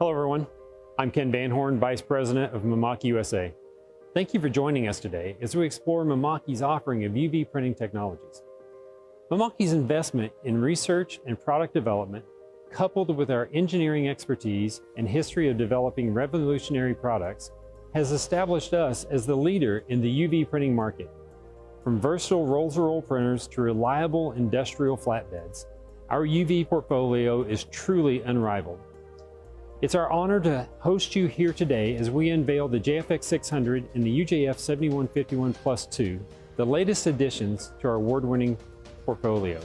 Hello everyone, I'm Ken Van Horn, Vice President of Mamaki USA. Thank you for joining us today as we explore Mamaki's offering of UV printing technologies. Mamaki's investment in research and product development, coupled with our engineering expertise and history of developing revolutionary products, has established us as the leader in the UV printing market. From versatile roll-to-roll printers to reliable industrial flatbeds, our UV portfolio is truly unrivaled. It's our honor to host you here today as we unveil the JFX600 and the UJF7151 Plus 2, the latest additions to our award-winning portfolio.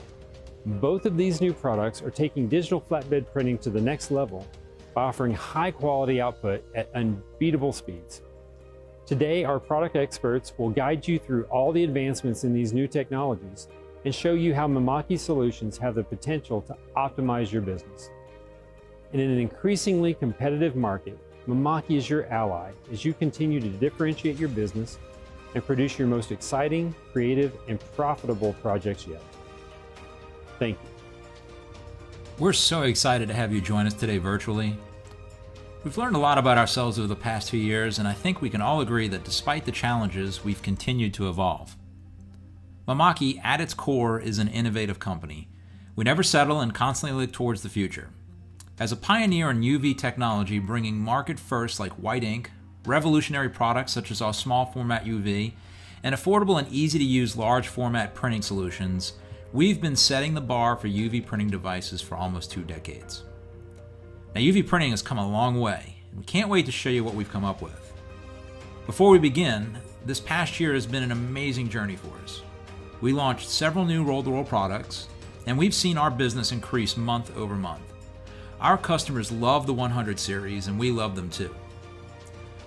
Both of these new products are taking digital flatbed printing to the next level by offering high-quality output at unbeatable speeds. Today, our product experts will guide you through all the advancements in these new technologies and show you how Mamaki solutions have the potential to optimize your business. In an increasingly competitive market, Mamaki is your ally as you continue to differentiate your business and produce your most exciting, creative, and profitable projects yet. Thank you. We're so excited to have you join us today virtually. We've learned a lot about ourselves over the past 2 years, and I think we can all agree that despite the challenges, we've continued to evolve. Mamaki, at its core, is an innovative company. We never settle and constantly look towards the future. As a pioneer in UV technology, bringing market-first like white ink, revolutionary products such as our small format UV, and affordable and easy-to-use large format printing solutions, we've been setting the bar for UV printing devices for almost 2 decades. Now, UV printing has come a long way, and we can't wait to show you what we've come up with. Before we begin, this past year has been an amazing journey for us. We launched several new roll-to-roll products, and we've seen our business increase month over month. Our customers love the 100 series, and we love them too.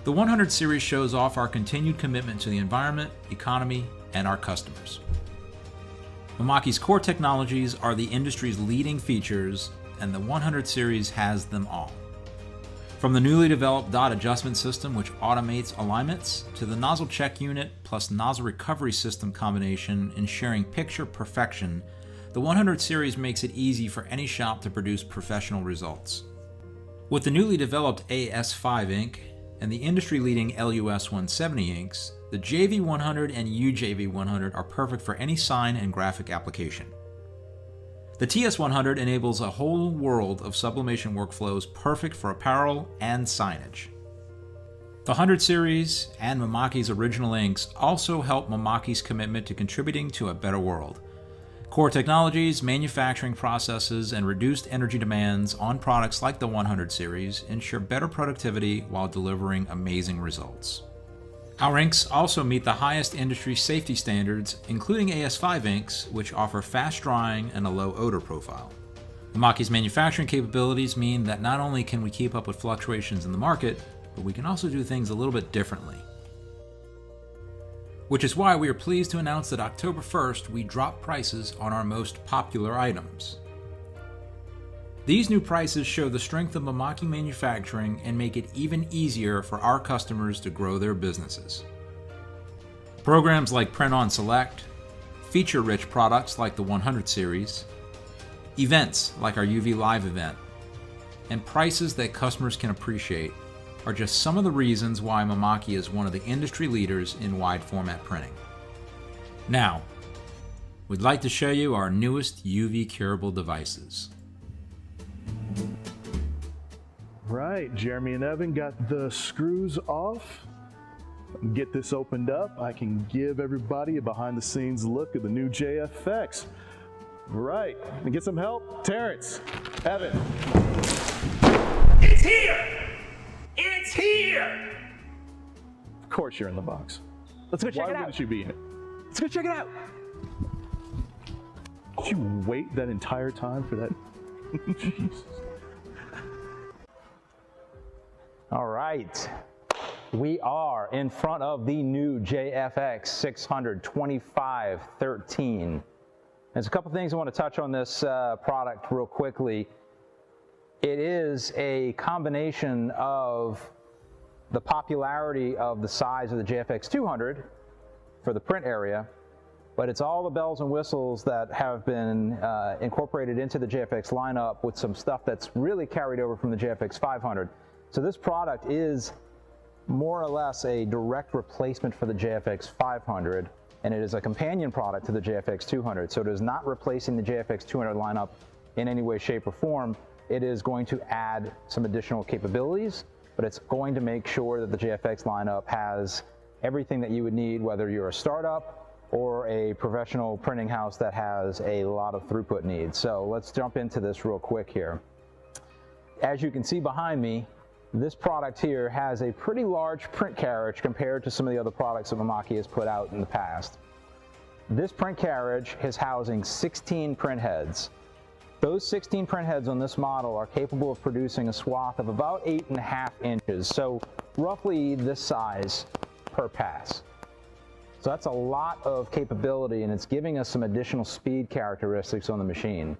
The 100 series shows off our continued commitment to the environment, economy, and our customers. Mamaki's core technologies are the industry's leading features, and the 100 series has them all. From the newly developed dot adjustment system, which automates alignments, to the nozzle check unit plus nozzle recovery system combination ensuring picture perfection, the 100 series makes it easy for any shop to produce professional results. With the newly developed AS5 ink and the industry-leading LUS170 inks, the JV100 and UJV100 are perfect for any sign and graphic application. The TS100 enables a whole world of sublimation workflows perfect for apparel and signage. The 100 series and Mamaki's original inks also help Mamaki's commitment to contributing to a better world. Core technologies, manufacturing processes, and reduced energy demands on products like the 100 series ensure better productivity while delivering amazing results. Our inks also meet the highest industry safety standards, including AS5 inks, which offer fast drying and a low odor profile. Mamaki's manufacturing capabilities mean that not only can we keep up with fluctuations in the market, but we can also do things a little bit differently. Which is why we are pleased to announce that October 1st, we dropped prices on our most popular items. These new prices show the strength of Mamaki manufacturing and make it even easier for our customers to grow their businesses. Programs like Print on Select, feature-rich products like the 100 series, events like our UV Live event, and prices that customers can appreciate are just some of the reasons why Mamaki is one of the industry leaders in wide format printing. Now, we'd like to show you our newest UV curable devices. Right, Jeremy and Evan got the screws off. Get this opened up. I can give everybody a behind the scenes look at the new JFX. Right, and get some help. Terrence, Evan. It's here! It's here! Of course you're in the box. Let's go check it out. Why wouldn't you be in it? Let's go check it out. Did you wait that entire time for that? Jesus. All right. We are in front of the new JFX600 2513. There's a couple things I want to touch on this product real quickly. It is a combination of the popularity of the size of the JFX200 for the print area, but it's all the bells and whistles that have been incorporated into the JFX lineup with some stuff that's really carried over from the JFX500. So this product is more or less a direct replacement for the JFX500, and it is a companion product to the JFX200. So it is not replacing the JFX200 lineup in any way, shape, or form. It is going to add some additional capabilities, but it's going to make sure that the JFX lineup has everything that you would need, whether you're a startup or a professional printing house that has a lot of throughput needs. So let's jump into this real quick here. As you can see behind me, this product here has a pretty large print carriage compared to some of the other products that Mamaki has put out in the past. This print carriage is housing 16 print heads. Those 16 print heads on this model are capable of producing a swath of about 8.5 inches, so roughly this size per pass. So that's a lot of capability, and it's giving us some additional speed characteristics on the machine.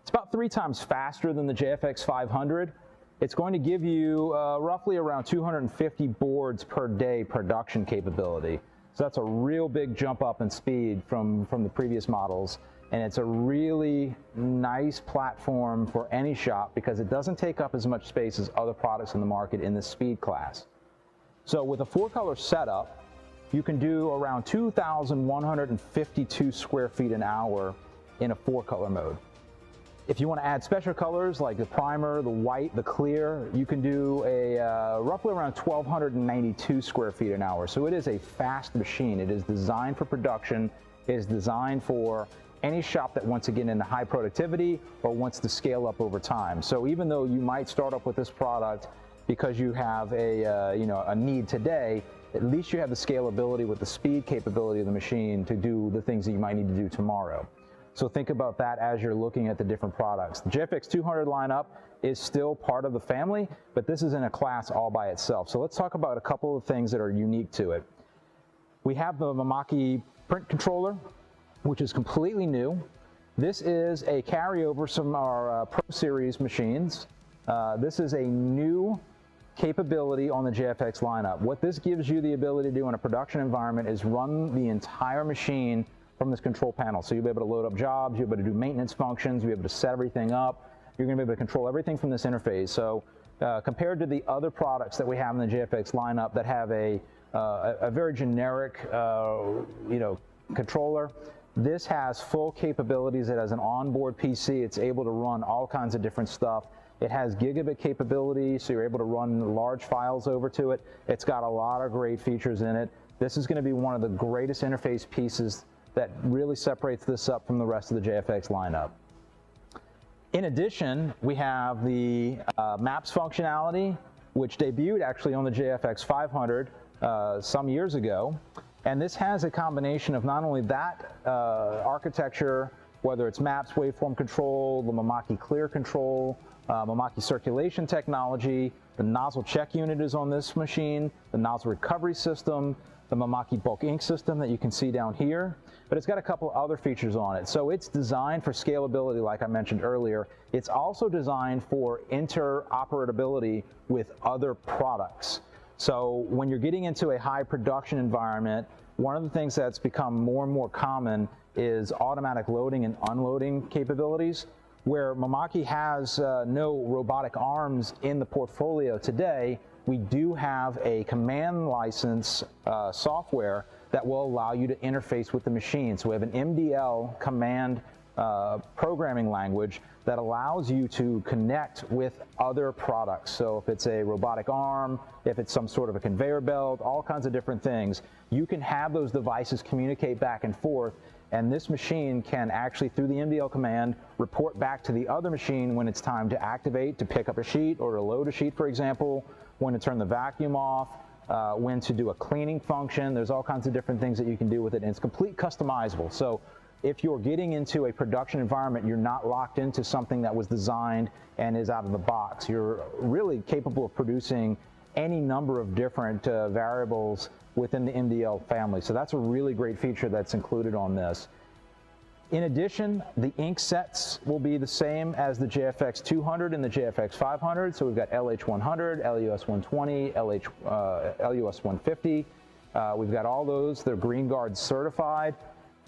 It's about 3 times faster than the JFX500. It's going to give you roughly around 250 boards per day production capability. So that's a real big jump up in speed from the previous models, and it's a really nice platform for any shop because it doesn't take up as much space as other products in the market in the speed class. So with a 4-color setup, you can do around 2,152 square feet an hour in a 4-color mode. If you want to add special colors like the primer, the white, the clear, you can do a roughly around 1,292 square feet an hour. So it is a fast machine. It is designed for production. It is designed for any shop that wants to get into high productivity or wants to scale up over time. So even though you might start up with this product because you have a need today, at least you have the scalability with the speed capability of the machine to do the things that you might need to do tomorrow. So think about that as you're looking at the different products. The JFX200 lineup is still part of the family, but this is in a class all by itself. So let's talk about a couple of things that are unique to it. We have the Mamaki print controller, which is completely new. This is a carryover from our Pro Series machines. This is a new capability on the JFX lineup. What this gives you the ability to do in a production environment is run the entire machine from this control panel. So you'll be able to load up jobs, you'll be able to do maintenance functions, you'll be able to set everything up. You're going to be able to control everything from this interface. So compared to the other products that we have in the JFX lineup that have a very generic controller, this has full capabilities. It has an onboard PC. It's able to run all kinds of different stuff. It has gigabit capability, so you're able to run large files over to it. It's got a lot of great features in it. This is going to be one of the greatest interface pieces that really separates this up from the rest of the JFX lineup. In addition, we have the maps functionality, which debuted actually on the JFX500 some years ago. And this has a combination of not only that architecture, whether it's maps, waveform control, the Mamaki clear control, Mamaki circulation technology, the nozzle check unit is on this machine, the nozzle recovery system, the Mamaki bulk ink system that you can see down here, but it's got a couple other features on it. So it's designed for scalability, like I mentioned earlier. It's also designed for interoperability with other products. So when you're getting into a high production environment, one of the things that's become more and more common is automatic loading and unloading capabilities. Where Mamaki has no robotic arms in the portfolio today, we do have a command license software that will allow you to interface with the machine. So we have an MDL command programming language that allows you to connect with other products. So if it's a robotic arm, if it's some sort of a conveyor belt, all kinds of different things, you can have those devices communicate back and forth. And this machine can actually, through the MDL command, report back to the other machine when it's time to activate, to pick up a sheet or to load a sheet, for example, when to turn the vacuum off, when to do a cleaning function. There's all kinds of different things that you can do with it, and it's completely customizable. So if you're getting into a production environment, you're not locked into something that was designed and is out of the box. You're really capable of producing any number of different variables within the MDL family. So that's a really great feature that's included on this. In addition, the ink sets will be the same as the JFX200 and the JFX500. So we've got LH100, LUS120, LUS150. We've got all those. They're Green Guard certified.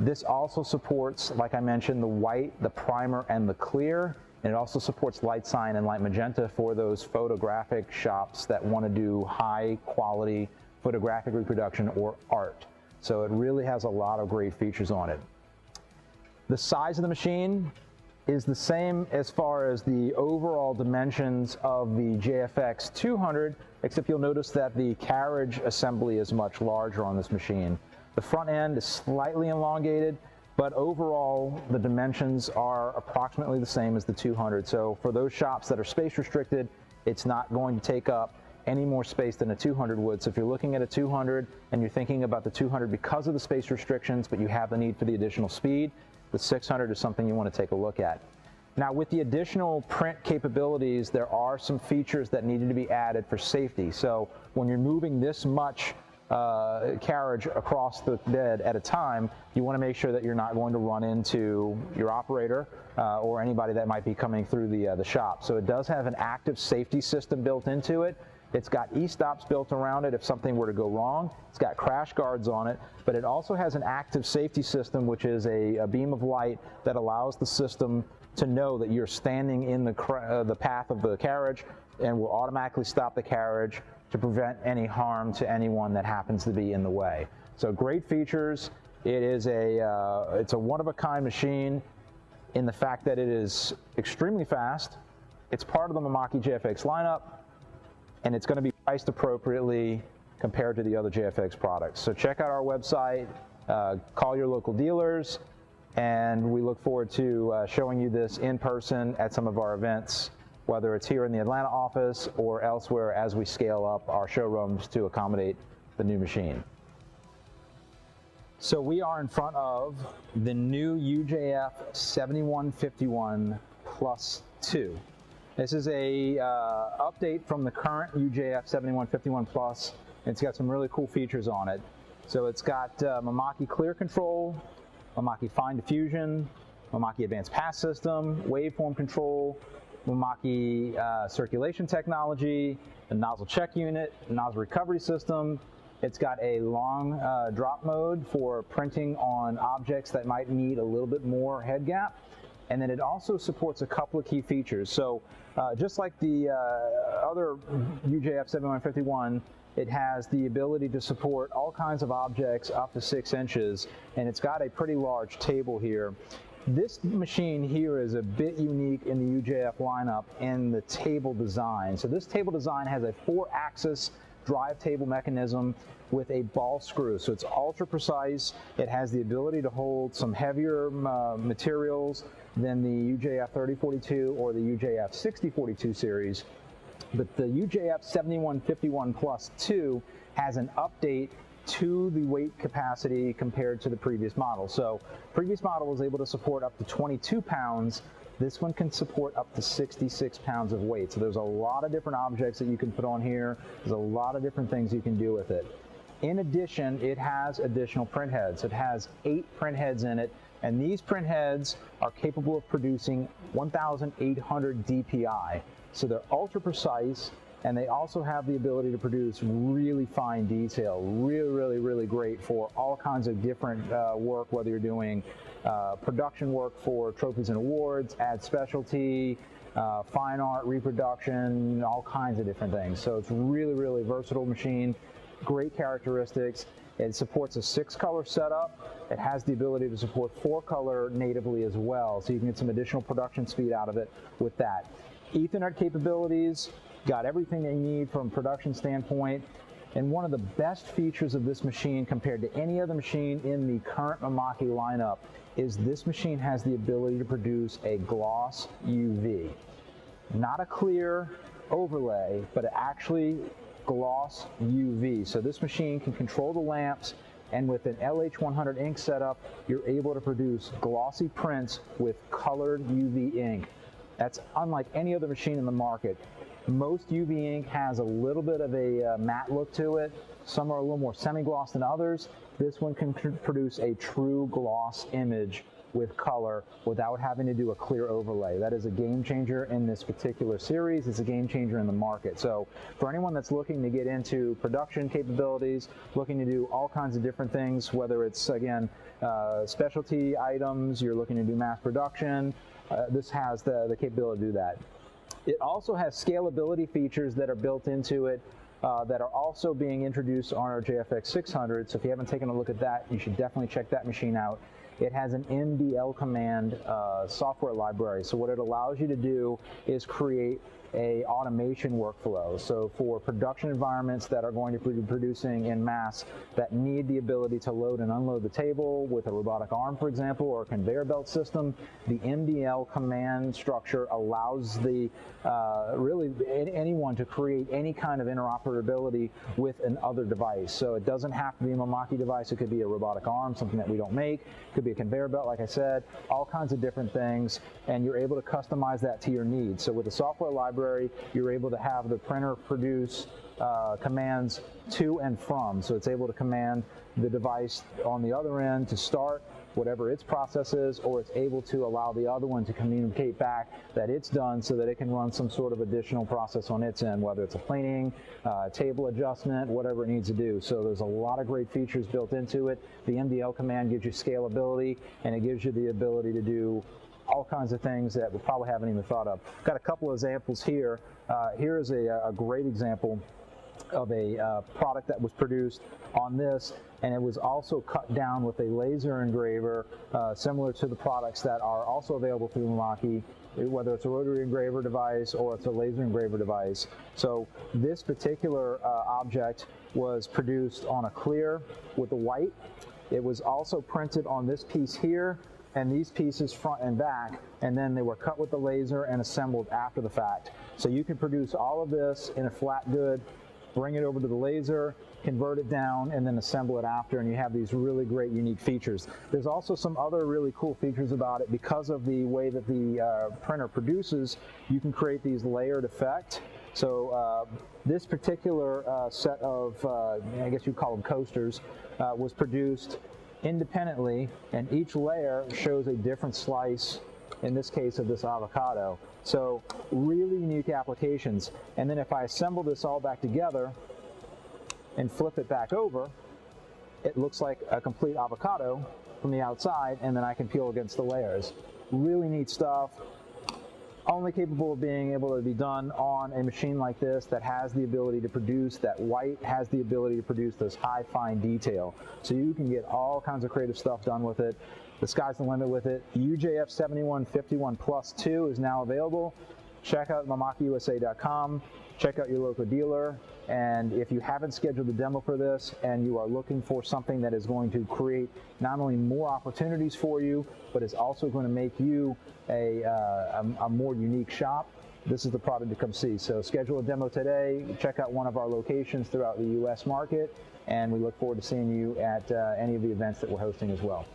This also supports, like I mentioned, the white, the primer, and the clear. And it also supports light cyan and light magenta for those photographic shops that want to do high quality photographic reproduction or art. So it really has a lot of great features on it. The size of the machine is the same as far as the overall dimensions of the JFX600, except you'll notice that the carriage assembly is much larger on this machine. The front end is slightly elongated, but overall the dimensions are approximately the same as the 200. So for those shops that are space restricted, it's not going to take up any more space than a 200 would. So if you're looking at a 200 and you're thinking about the 200 because of the space restrictions, but you have the need for the additional speed, the 600 is something you want to take a look at. Now, with the additional print capabilities, there are some features that needed to be added for safety. So when you're moving this much carriage across the bed at a time, you want to make sure that you're not going to run into your operator or anybody that might be coming through the shop. So it does have an active safety system built into it. It's got e-stops built around it if something were to go wrong. It's got crash guards on it, but it also has an active safety system, which is a beam of light that allows the system to know that you're standing in the path of the carriage and will automatically stop the carriage to prevent any harm to anyone that happens to be in the way. So great features. It is it's a one-of-a-kind machine in the fact that it is extremely fast. It's part of the Mamaki JFX lineup, and it's going to be priced appropriately compared to the other JFX products. So check out our website, call your local dealers, and we look forward to showing you this in person at some of our events, whether it's here in the Atlanta office or elsewhere as we scale up our showrooms to accommodate the new machine. So we are in front of the new UJF6151 Plus 2. This is a update from the current UJF6151 Plus. It's got some really cool features on it. So it's got Mamaki Clear Control, Mamaki Fine Diffusion, Mamaki Advanced Pass System, Waveform Control, Mamaki Circulation Technology, a Nozzle Check Unit, Nozzle Recovery System. It's got a long drop mode for printing on objects that might need a little bit more head gap. And then it also supports a couple of key features. So just like the other UJF7151, it has the ability to support all kinds of objects up to 6 inches, and it's got a pretty large table here. This machine here is a bit unique in the UJF lineup in the table design. So this table design has a 4-axis drive table mechanism with a ball screw. So it's ultra precise. It has the ability to hold some heavier materials than the UJF3042 or the UJF6042 series. But the UJF7151 Plus 2 has an update to the weight capacity compared to the previous model. So previous model was able to support up to 22 pounds. This one can support up to 66 pounds of weight. So there's a lot of different objects that you can put on here. There's a lot of different things you can do with it. In addition, it has additional print heads. It has 8 print heads in it, and these print heads are capable of producing 1,800 DPI. So they're ultra precise, and they also have the ability to produce really fine detail. Really great for all kinds of different work, whether you're doing production work for trophies and awards, ad specialty, fine art, reproduction, all kinds of different things. So it's really versatile machine, great characteristics. It supports a 6-color setup. It has the ability to support 4-color natively as well, so you can get some additional production speed out of it with that. Ethernet capabilities, got everything they need from a production standpoint. And one of the best features of this machine compared to any other machine in the current Mamaki lineup is this machine has the ability to produce a gloss UV. Not a clear overlay, but actually gloss UV. So this machine can control the lamps, and with an LH100 ink setup, you're able to produce glossy prints with colored UV ink. That's unlike any other machine in the market. Most UV ink has a little bit of a matte look to it. Some are a little more semi-gloss than others. This one can produce a true gloss image with color without having to do a clear overlay. That is a game changer in this particular series. It's a game changer in the market. So for anyone that's looking to get into production capabilities, looking to do all kinds of different things, whether it's, again, specialty items, you're looking to do mass production, this has the capability to do that. It also has scalability features that are built into it that are also being introduced on our JFX600. So if you haven't taken a look at that, you should definitely check that machine out. It has an MDL command software library. So what it allows you to do is create a automation workflow. So for production environments that are going to be producing in mass that need the ability to load and unload the table with a robotic arm, for example, or a conveyor belt system, the MDL command structure allows the really anyone to create any kind of interoperability with another device. So it doesn't have to be a Mamaki device. It could be a robotic arm, something that we don't make. It could be a conveyor belt, like I said, all kinds of different things, and you're able to customize that to your needs. So with the software library, you're able to have the printer produce commands to and from. So it's able to command the device on the other end to start whatever its process is, or it's able to allow the other one to communicate back that it's done so that it can run some sort of additional process on its end, whether it's a planing, table adjustment, whatever it needs to do. So there's a lot of great features built into it. The MDL command gives you scalability, and it gives you the ability to do all kinds of things that we probably haven't even thought of. Got a couple of examples here. Here is a great example of a product that was produced on this, and it was also cut down with a laser engraver similar to the products that are also available through Mamaki, whether it's a rotary engraver device or it's a laser engraver device. So this particular object was produced on a clear with a white. It was also printed on this piece here, and these pieces front and back, and then they were cut with the laser and assembled after the fact. So you can produce all of this in a flat good, bring it over to the laser, convert it down, and then assemble it after, and you have these really great unique features. There's also some other really cool features about it. Because of the way that the printer produces, you can create these layered effect. So this particular set of, I guess you'd call them coasters, was produced independently, and each layer shows a different slice, in this case of this avocado. So really unique applications. And then if I assemble this all back together and flip it back over, it looks like a complete avocado from the outside, and then I can peel against the layers. Really neat stuff. Only capable of being able to be done on a machine like this that has the ability to produce that white, has the ability to produce this high fine detail. So you can get all kinds of creative stuff done with it. The sky's the limit with it. UJF6151 Plus 2 is now available. Check out MamakiUSA.com. Check out your local dealer. And if you haven't scheduled a demo for this and you are looking for something that is going to create not only more opportunities for you, but is also going to make you a more unique shop, this is the product to come see. So schedule a demo today. Check out one of our locations throughout the U.S. market, and we look forward to seeing you at any of the events that we're hosting as well.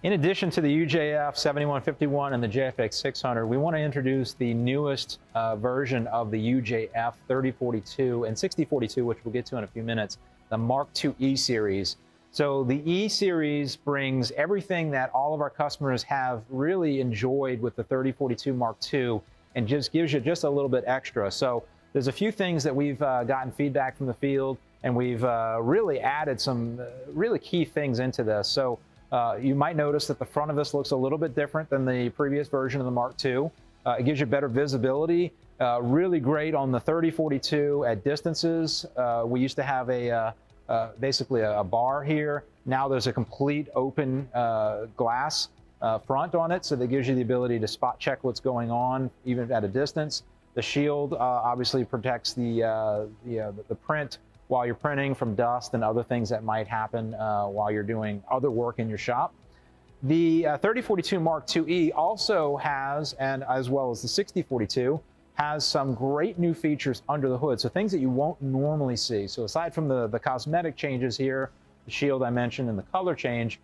In addition to the UJF6151 and the JFX600, we want to introduce the newest version of the UJF3042 and 6042, which we'll get to in a few minutes, the Mark II E series. So the E series brings everything that all of our customers have really enjoyed with the 3042 Mark II, and just gives you just a little bit extra. So there's a few things that we've gotten feedback from the field, and we've really added some really key things into this. So you might notice that the front of this looks a little bit different than the previous version of the Mark II. It gives you better visibility. Really great on the 3042 at distances. We used to have basically a bar here. Now there's a complete open glass front on it, so that gives you the ability to spot check what's going on even at a distance. The shield obviously protects the print while you're printing from dust and other things that might happen while you're doing other work in your shop. The 3042 Mark IIe also has, and as well as the 6042, has some great new features under the hood, so things that you won't normally see. So aside from the cosmetic changes here, the shield I mentioned and the color change,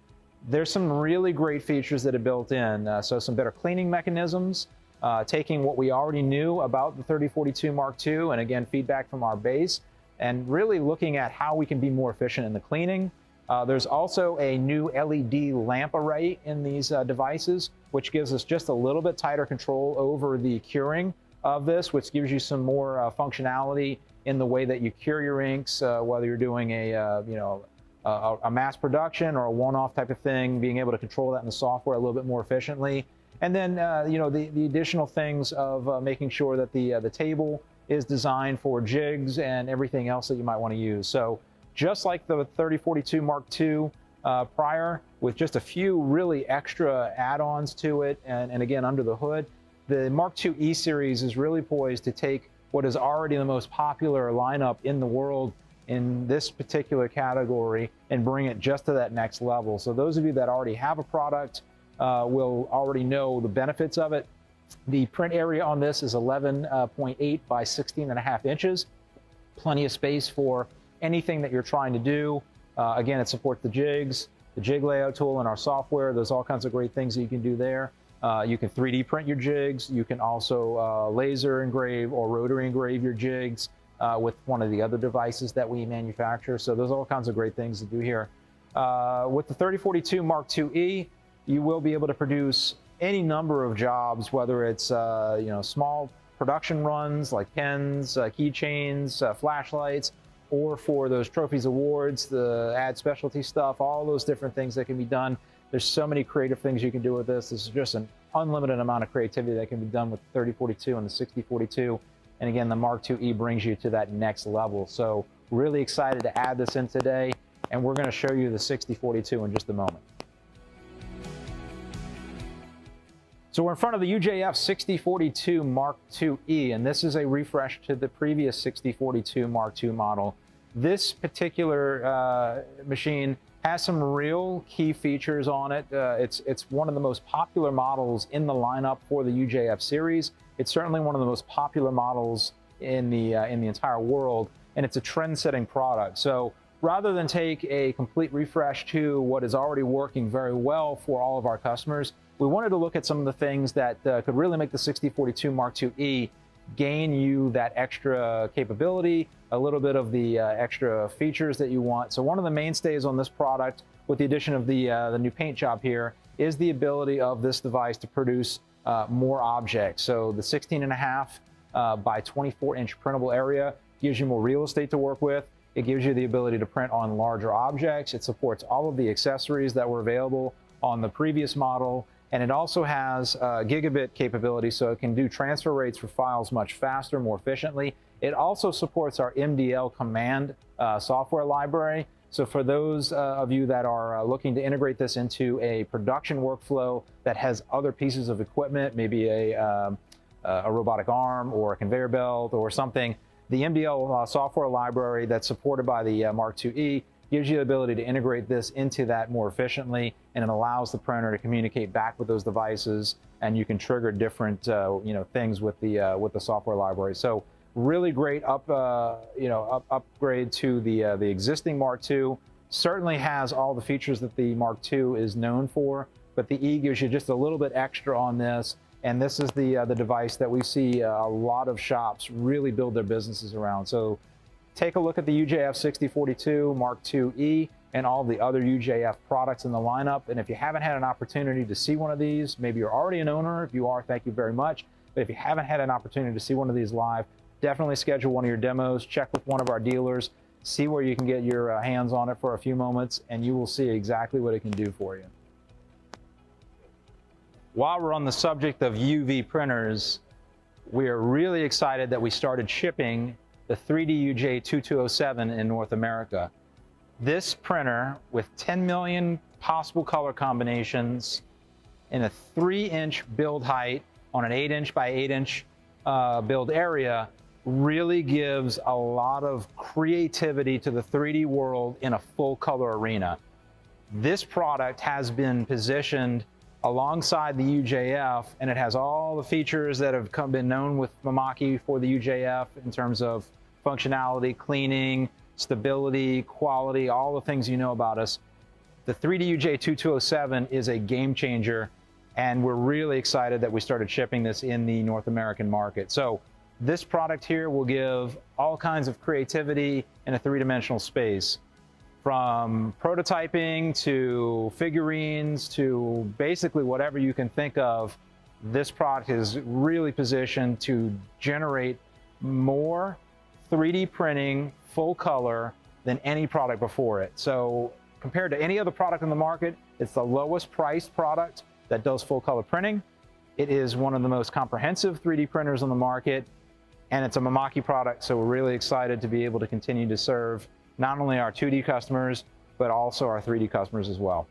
there's some really great features that are built in. So some better cleaning mechanisms, taking what we already knew about the 3042 Mark II, and again, feedback from our base, and really looking at how we can be more efficient in the cleaning. There's also a new LED lamp array in these devices, which gives us just a little bit tighter control over the curing of this, which gives you some more functionality in the way that you cure your inks, whether you're doing a mass production or a one-off type of thing, being able to control that in the software a little bit more efficiently. And then, the additional things of making sure that the table is designed for jigs and everything else that you might want to use. So just like the 3042 Mark II prior, with just a few really extra add-ons to it, and again, under the hood, the Mark II E series is really poised to take what is already the most popular lineup in the world in this particular category and bring it just to that next level. So those of you that already have a product will already know the benefits of it. The print area on this is 11.8 by 16.5 inches. Plenty of space for anything that you're trying to do. Again, it supports the jigs, the jig layout tool in our software. There's all kinds of great things that you can do there. You can 3D print your jigs. You can also laser engrave or rotary engrave your jigs with one of the other devices that we manufacture. So there's all kinds of great things to do here. With the 3042 Mark IIe, you will be able to produce any number of jobs, whether it's small production runs like pens, keychains, flashlights, or for those trophies awards, the ad specialty stuff, all those different things that can be done. There's so many creative things you can do with this. This is just an unlimited amount of creativity that can be done with the 3042 and the 6042. And again, the Mark IIe brings you to that next level. So really excited to add this in today. And we're going to show you the 6042 in just a moment. So we're in front of the UJF6042 Mark IIe, and this is a refresh to the previous 6042 Mark II model. This particular machine has some real key features on it. It's one of the most popular models in the lineup for the UJF series. It's certainly one of the most popular models in the entire world, and it's a trend-setting product. So rather than take a complete refresh to what is already working very well for all of our customers, we wanted to look at some of the things that could really make the 6042 Mark IIe gain you that extra capability, a little bit of the extra features that you want. So one of the mainstays on this product, with the addition of the new paint job here, is the ability of this device to produce more objects. So the 16.5 by 24-inch printable area gives you more real estate to work with. It gives you the ability to print on larger objects. It supports all of the accessories that were available on the previous model. And it also has gigabit capability, so it can do transfer rates for files much faster, more efficiently. It also supports our MDL command software library. So for those of you that are looking to integrate this into a production workflow that has other pieces of equipment, maybe a robotic arm or a conveyor belt or something, the MDL software library that's supported by the Mark IIe gives you the ability to integrate this into that more efficiently, and it allows the printer to communicate back with those devices, and you can trigger different things with the software library. So really great upgrade to the existing Mark II. Certainly has all the features that the Mark II is known for, but the E gives you just a little bit extra on this, and this is the device that we see a lot of shops really build their businesses around. So take a look at the UJF6042 Mark IIe and all the other UJF products in the lineup. And if you haven't had an opportunity to see one of these, maybe you're already an owner. If you are, thank you very much. But if you haven't had an opportunity to see one of these live, definitely schedule one of your demos, check with one of our dealers, see where you can get your hands on it for a few moments, and you will see exactly what it can do for you. While we're on the subject of UV printers, we are really excited that we started shipping the 3D UJ2207 in North America. This printer, with 10 million possible color combinations in a 3-inch build height on an 8-inch by 8-inch build area, really gives a lot of creativity to the 3D world in a full color arena. This product has been positioned alongside the UJF, and it has all the features that have been known with Mamaki for the UJF in terms of functionality, cleaning, stability, quality, all the things you know about us. The 3D UJ2207 is a game changer, and we're really excited that we started shipping this in the North American market. So this product here will give all kinds of creativity in a three-dimensional space. From prototyping to figurines to basically whatever you can think of, this product is really positioned to generate more 3D printing full color than any product before it. So compared to any other product in the market, it's the lowest priced product that does full color printing. It is one of the most comprehensive 3D printers on the market, and it's a Mamaki product, so we're really excited to be able to continue to serve not only our 2D customers, but also our 3D customers as well.